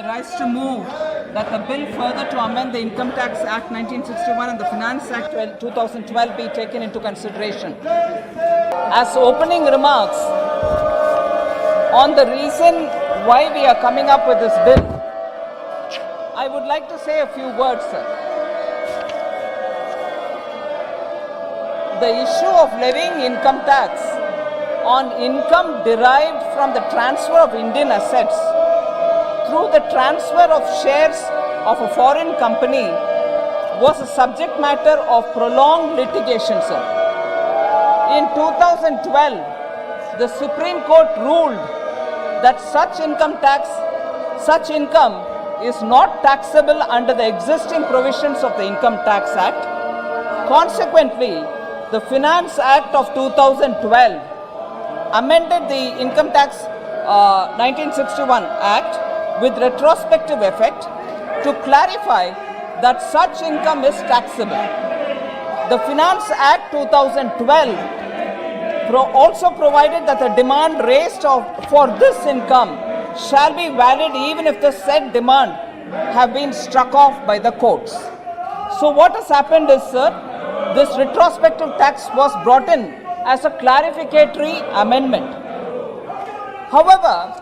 I rise to move that the bill further to amend the Income Tax Act 1961 and the Finance Act 2012 be taken into consideration. As opening remarks on the reason why we are coming up with this bill, I would like to say a few words, sir. The issue of levying income tax on income derived from the transfer of Indian assets through the transfer of shares of a foreign company was a subject matter of prolonged litigation, sir. In 2012, the Supreme Court ruled that such income is not taxable under the existing provisions of the Income Tax Act. Consequently, the Finance Act of 2012 amended the Income Tax 1961 Act with retrospective effect to clarify that such income is taxable. The Finance Act 2012 also provided that the demand raised for this income shall be valid even if the said demand have been struck off by the courts. So what has happened is, sir, this retrospective tax was brought in as a clarificatory amendment. However,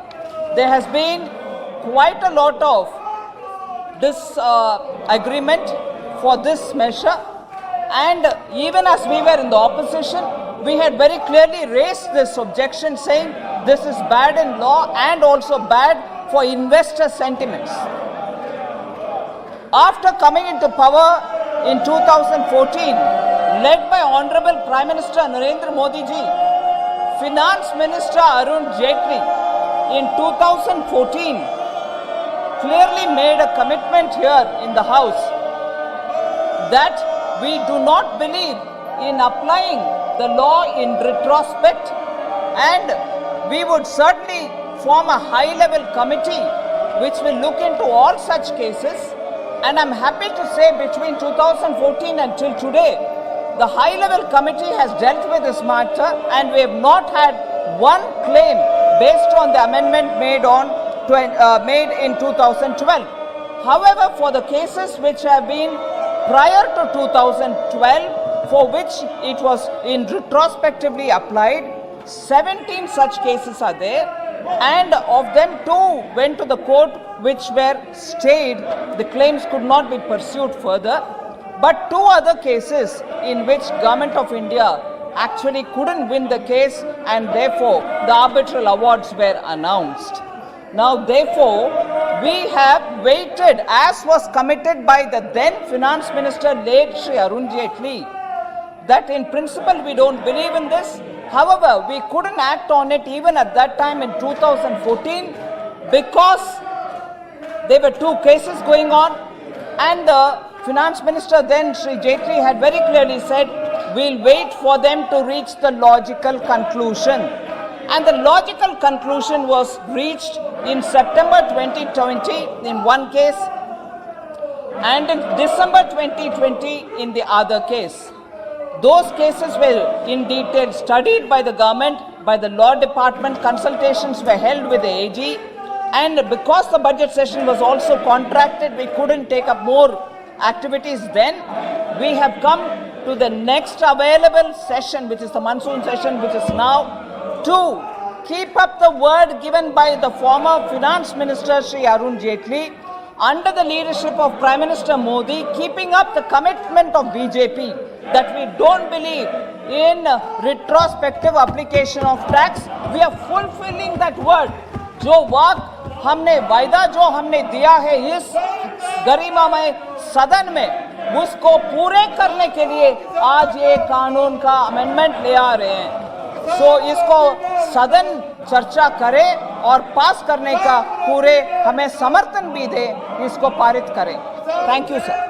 there has been quite a lot of disagreement for this measure, and even as we were in the opposition, we had very clearly raised this objection, saying this is bad in law and also bad for investor sentiments. After coming into power in 2014, led by Honorable Prime Minister Narendra Modi ji, Finance Minister Arun Jaitley in 2014 clearly made a commitment here in the House that we do not believe in applying the law in retrospect, and we would certainly form a high-level committee which will look into all such cases. And I'm happy to say between 2014 until today, the high-level committee has dealt with this matter, and we have not had one claim based on the amendment made in 2012. However, for the cases which have been prior to 2012, for which it was in retrospectively applied, 17 such cases are there, and of them 2 went to the court which were stayed. The claims could not be pursued further, but 2 other cases in which Government of India actually couldn't win the case, and therefore the arbitral awards were announced. Now, therefore, we have waited, as was committed by the then Finance Minister, late Shri Arun Jaitley, that in principle we don't believe in this. However, we couldn't act on it even at that time in 2014 because there were 2 cases going on, and the Finance Minister then, Shri Jaitley, had very clearly said, we'll wait for them to reach the logical conclusion. And the logical conclusion was reached in September 2020 in one case, and in December 2020 in the other case. Those cases were in detail studied by the government, by the law department. Consultations were held with the AG, and because the budget session was also contracted, we couldn't take up more activities then. We have come to the next available session, which is the monsoon session, which is now, to keep up the word given by the former Finance Minister Shri Arun Jaitley under the leadership of Prime Minister Modi, keeping up the commitment of BJP that we don't believe in retrospective application of tax. We are fulfilling that word. जो वाक हमने वायदा जो हमने दिया है इस गरिमामय सदन में, उसको पूरे करने के लिए आज ये कानून का अमेंडमेंट ले आ रहे हैं. सो इसको सदन चर्चा करे और पास करने का पूरे हमें समर्थन भी दे, इसको पारित करें. Thank you sir.